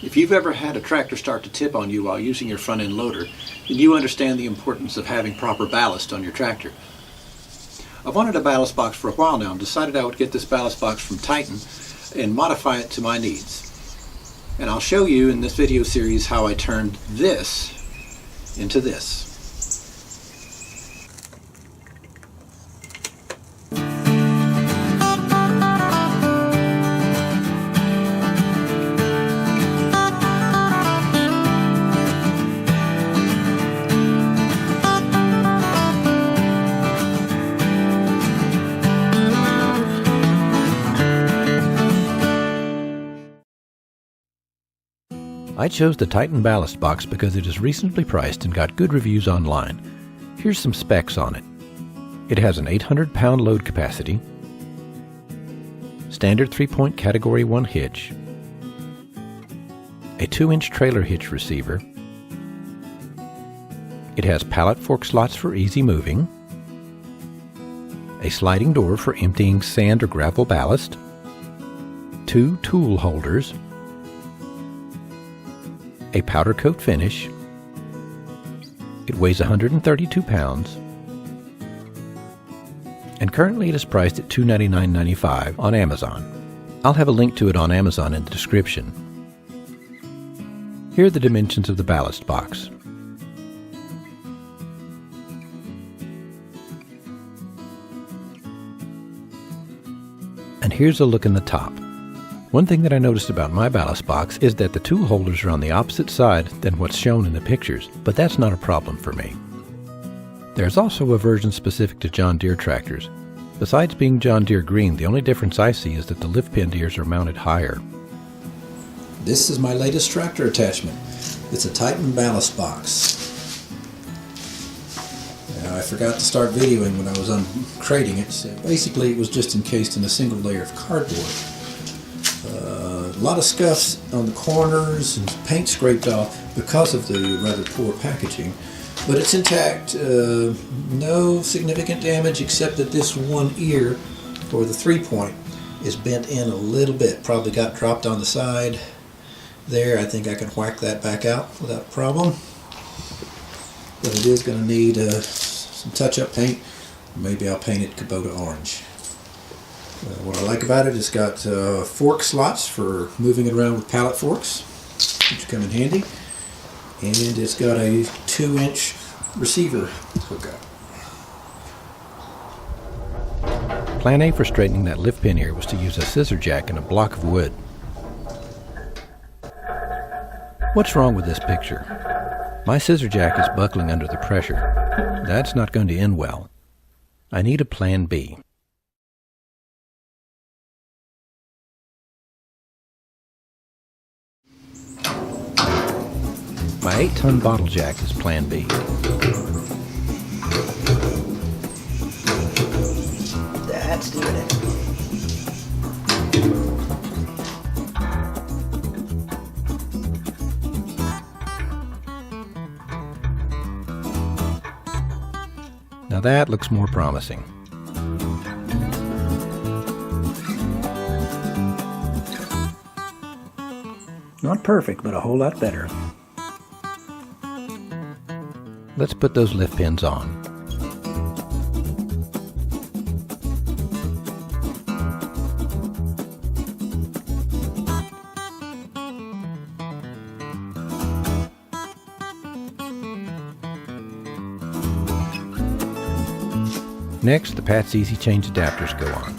If you've ever had a tractor start to tip on you while using your front end loader, then you understand the importance of having proper ballast on your tractor. I've wanted a ballast box for a while now and decided I would get this ballast box from Titan and modify it to my needs. And I'll show you in this video series how I turned this into this. I chose the Titan Ballast Box because it is reasonably priced and got good reviews online. Here's some specs on it. It has an 800-pound load capacity, standard 3-point Category 1 hitch, a 2-inch trailer hitch receiver. It has pallet fork slots for easy moving, a sliding door for emptying sand or gravel ballast, 2 tool holders, a powder coat finish. It weighs 132 pounds, and currently it is priced at $299.95 on Amazon. I'll have a link to it on Amazon in the description. Here are the dimensions of the ballast box. And here's a look in the top. One thing that I noticed about my ballast box is that the tool holders are on the opposite side than what's shown in the pictures, but that's not a problem for me. There's also a version specific to John Deere tractors. Besides being John Deere green, the only difference I see is that the lift pin ears are mounted higher. This is my latest tractor attachment. It's a Titan Ballast Box. Now, I forgot to start videoing when I was uncrating it. So basically, it was just encased in a single layer of cardboard. A lot of scuffs on the corners and paint scraped off because of the rather poor packaging, but it's intact. No significant damage except that this one ear for the 3-point is bent in a little bit. Probably got dropped on the side there. I think I can whack that back out without a problem, but it is going to need some touch-up paint. Maybe I'll paint it Kubota orange. What I like about it, it's got fork slots for moving it around with pallet forks, which come in handy, and it's got a 2-inch receiver hookup. Plan A for straightening that lift pin ear was to use a scissor jack and a block of wood. What's wrong with this picture? My scissor jack is buckling under the pressure. That's not going to end well. I need a plan B. My 8-ton bottle jack is plan B. That's doing it. Now that looks more promising. Not perfect, but a whole lot better. Let's put those lift pins on. Next, the Pat's Easy Change adapters go on.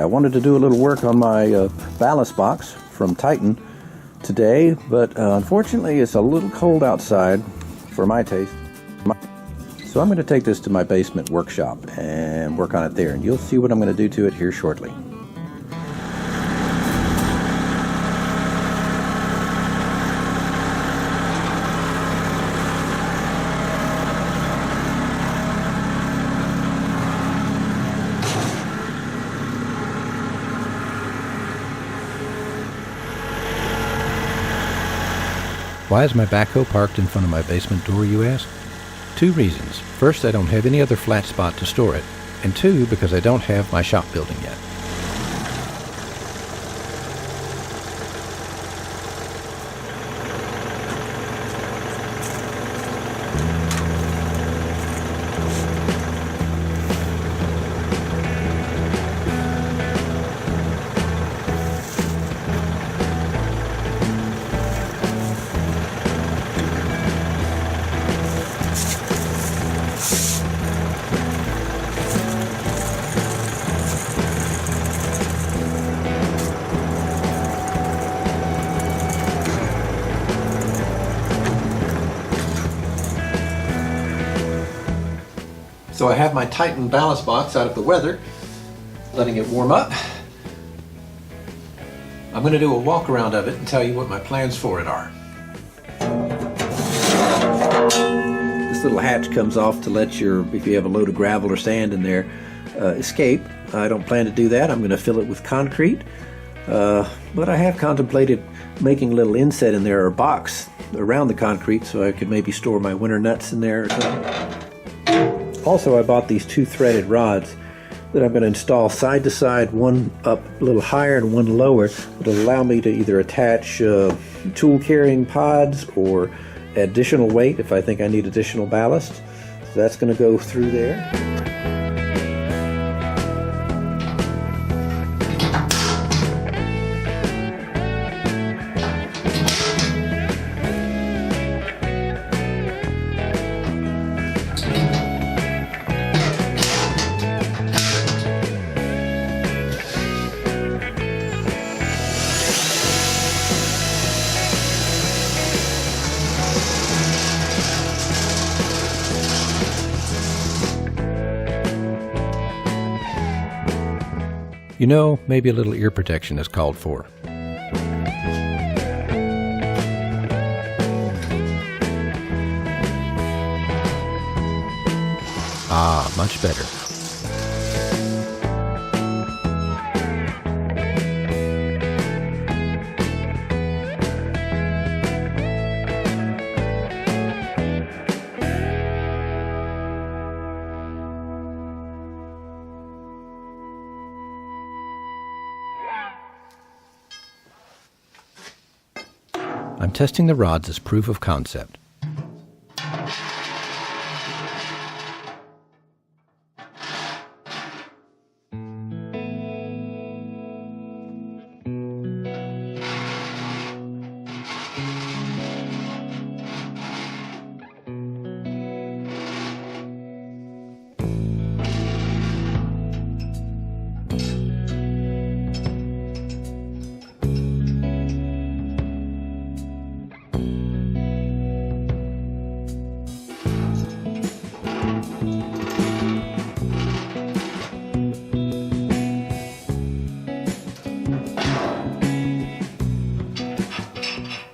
wanted to do a little work on my ballast box from Titan today, but unfortunately it's a little cold outside for my taste. So I'm going to take this to my basement workshop and work on it there, and you'll see what I'm going to do to it here shortly. Why is my backhoe parked in front of my basement door, you ask? 2 reasons. First, I don't have any other flat spot to store it, and 2, because I don't have my shop building yet. So I have my Titan ballast box out of the weather, letting it warm up. I'm going to do a walk around of it and tell you what my plans for it are. This little hatch comes off to let if you have a load of gravel or sand in there, escape. I don't plan to do that. I'm going to fill it with concrete, but I have contemplated making a little inset in there, or box around the concrete, so I could maybe store my winter nuts in there or something. Also, I bought these 2 threaded rods that I'm going to install side to side, one up a little higher and one lower. It'll allow me to either attach tool carrying pods or additional weight if I think I need additional ballast. So that's going to go through there. You know, maybe a little ear protection is called for. Ah, much better. I'm testing the rods as proof of concept.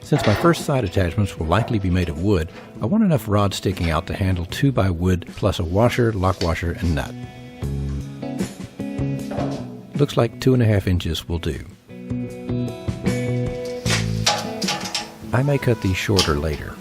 Since my first side attachments will likely be made of wood, I want enough rod sticking out to handle 2x wood plus a washer, lock washer, and nut. Looks like 2.5 inches will do. I may cut these shorter later.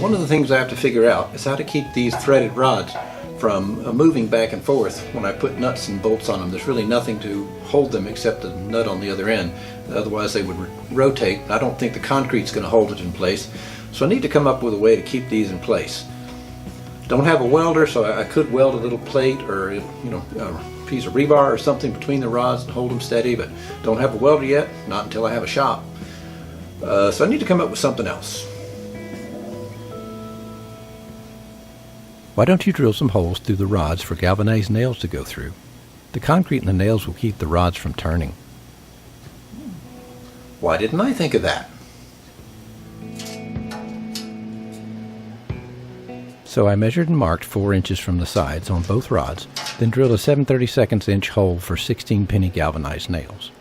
one of the things I have to figure out is how to keep these threaded rods from moving back and forth when I put nuts and bolts on them. There's really nothing to hold them except the nut on the other end. Otherwise they would rotate. I don't think the concrete's going to hold it in place. So I need to come up with a way to keep these in place. Don't have a welder, so I could weld a little plate or a piece of rebar or something between the rods and hold them steady, but don't have a welder yet, not until I have a shop. So I need to come up with something else. Why don't you drill some holes through the rods for galvanized nails to go through? The concrete in the nails will keep the rods from turning. Why didn't I think of that? So I measured and marked 4 inches from the sides on both rods, then drilled a 7/32 inch hole for 16 penny galvanized nails.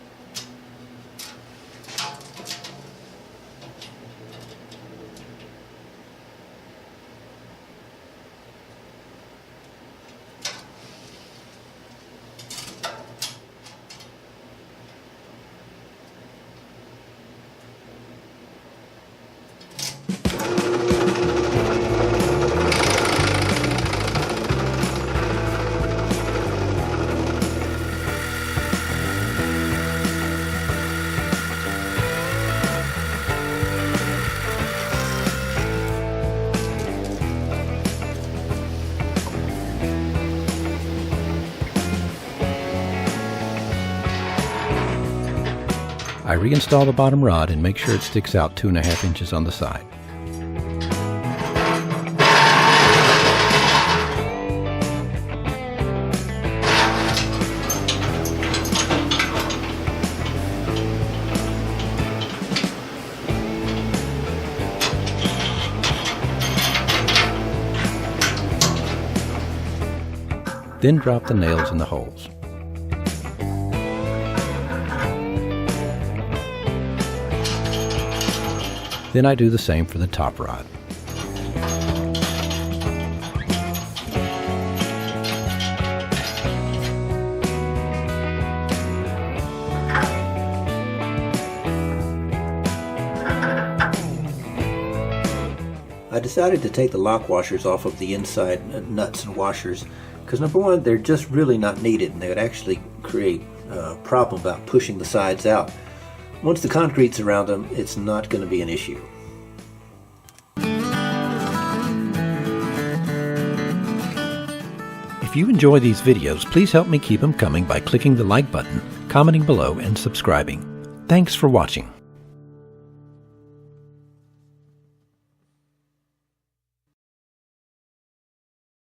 I reinstall the bottom rod and make sure it sticks out 2.5 inches on the side. Then drop the nails in the holes. Then I do the same for the top rod. I decided to take the lock washers off of the inside nuts and washers because, number one, they're just really not needed and they would actually create a problem about pushing the sides out. Once the concrete's around them, it's not going to be an issue. If you enjoy these videos, please help me keep them coming by clicking the like button, commenting below, and subscribing. Thanks for watching.